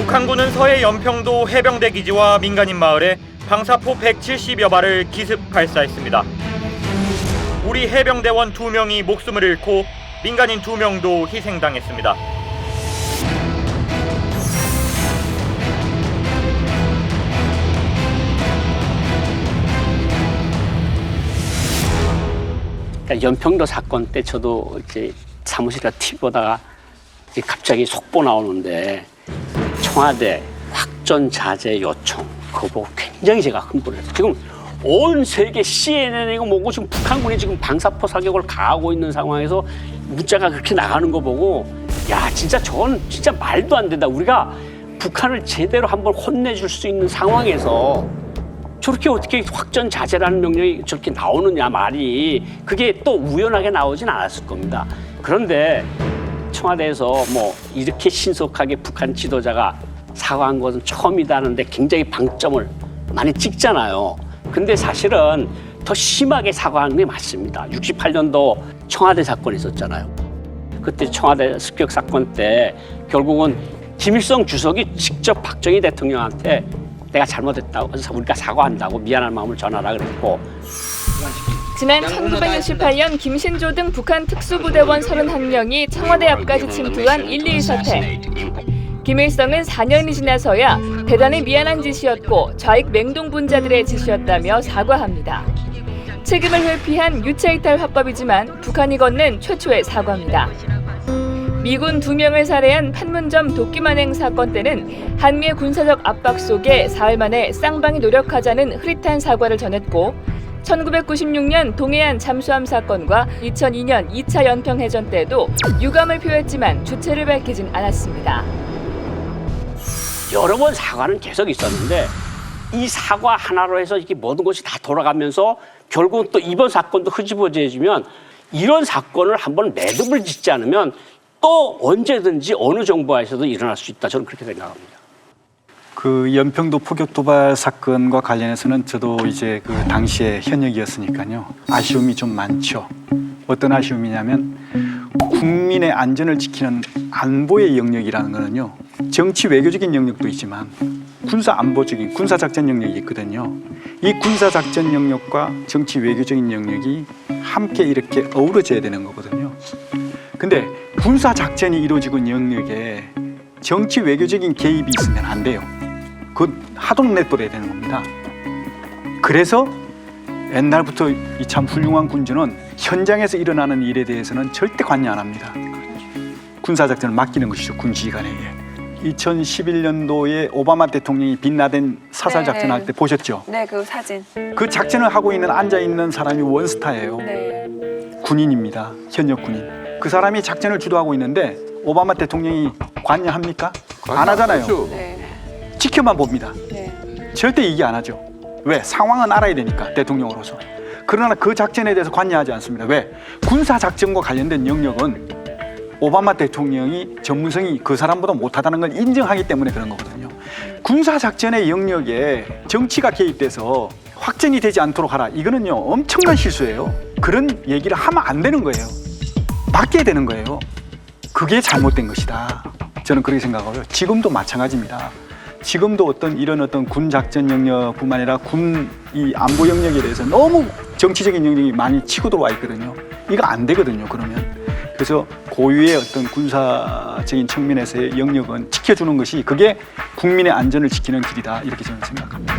북한군은 서해 연평도 해병대 기지와 민간인 마을에 방사포 170여 발을 기습 발사했습니다. 우리 해병대원 2명이 목숨을 잃고 민간인 2명도 희생당했습니다. 그러니까 연평도 사건 때 저도 이제 사무실에 TV 보다가 갑자기 속보 나오는데 청와대 확전 자제 요청 그거 보고 굉장히 제가 흥분했어요. 지금 온 세계 CNN이고 뭐고 지금 북한군이 지금 방사포 사격을 가하고 있는 상황에서 문자가 그렇게 나가는 거 보고 야 진짜 저건 진짜 말도 안 된다. 우리가 북한을 제대로 한번 혼내줄 수 있는 상황에서 저렇게 어떻게 확전 자제라는 명령이 저렇게 나오느냐 말이 그게 또 우연하게 나오진 않았을 겁니다. 그런데 청와대에서 뭐 이렇게 신속하게 북한 지도자가 사과한 것은 처음이다 하는데 굉장히 방점을 많이 찍잖아요. 근데 사실은 더 심하게 사과한 게 맞습니다. 68년도 청와대 사건이 있었잖아요. 그때 청와대 습격 사건 때 결국은 김일성 주석이 직접 박정희 대통령한테 내가 잘못했다고 그래서 우리가 사과한다고 미안한 마음을 전하라 그랬고 지난 1968년 김신조 등 북한 특수부대원 31명이 청와대 앞까지 침투한 1.2 사태. 김일성은 4년이 지나서야 대단히 미안한 짓이었고 좌익 맹동분자들의 짓이었다며 사과합니다. 책임을 회피한 유체이탈 화법이지만 북한이 건넨 최초의 사과입니다. 미군 2명을 살해한 판문점 도끼만행 사건 때는 한미의 군사적 압박 속에 사흘 만에 쌍방이 노력하자는 흐릿한 사과를 전했고 1996년 동해안 잠수함 사건과 2002년 2차 연평해전 때도 유감을 표했지만 주체를 밝히진 않았습니다. 여러 번 사과는 계속 있었는데 이 사과 하나로 해서 이렇게 모든 것이 다 돌아가면서 결국은 또 이번 사건도 흐지부지해지면 이런 사건을 한번 매듭을 짓지 않으면 또 언제든지 어느 정부에서도 일어날 수 있다. 저는 그렇게 생각합니다. 그 연평도 포격 도발 사건과 관련해서는 저도 이제 그 당시에 현역이었으니까요. 아쉬움이 좀 많죠. 어떤 아쉬움이냐면 국민의 안전을 지키는 안보의 영역이라는 거는요. 정치 외교적인 영역도 있지만 군사 안보적인 군사 작전 영역이 있거든요. 이 군사 작전 영역과 정치 외교적인 영역이 함께 이렇게 어우러져야 되는 거거든요. 근데 군사 작전이 이루어지고 있는 영역에 정치 외교적인 개입이 있으면 안 돼요. 그 하도록 내버려야 되는 겁니다. 그래서 옛날부터 이 참 훌륭한 군주는 현장에서 일어나는 일에 대해서는 절대 관여 안 합니다. 군사 작전을 맡기는 것이죠. 군 지휘관에게. 2011년도에 오바마 대통령이 빈라덴 사살 작전할 때 보셨죠? 네, 그 사진. 그 작전을 하고 있는 앉아 있는 사람이 원스타예요. 네. 군인입니다. 현역 군인. 그 사람이 작전을 주도하고 있는데 오바마 대통령이 관여합니까? 안 하잖아요. 네. 지켜만 봅니다. 네. 절대 얘기 안 하죠. 왜? 상황은 알아야 되니까 대통령으로서. 그러나 그 작전에 대해서 관여하지 않습니다. 왜? 군사 작전과 관련된 영역은 오바마 대통령이 전문성이 그 사람보다 못하다는 걸 인정하기 때문에 그런 거거든요. 군사 작전의 영역에 정치가 개입돼서 확전이 되지 않도록 하라. 이거는요 엄청난 실수예요. 그런 얘기를 하면 안 되는 거예요. 맡겨야 되는 거예요. 그게 잘못된 것이다. 저는 그렇게 생각하고요. 지금도 마찬가지입니다. 지금도 이런 군 작전 영역뿐만 아니라 군 이 안보 영역에 대해서 너무 정치적인 영역이 많이 치고 들어와 있거든요. 이거 안 되거든요. 그러면 그래서 고유의 군사적인 측면에서의 영역은 지켜주는 것이 그게 국민의 안전을 지키는 길이다. 이렇게 저는 생각합니다.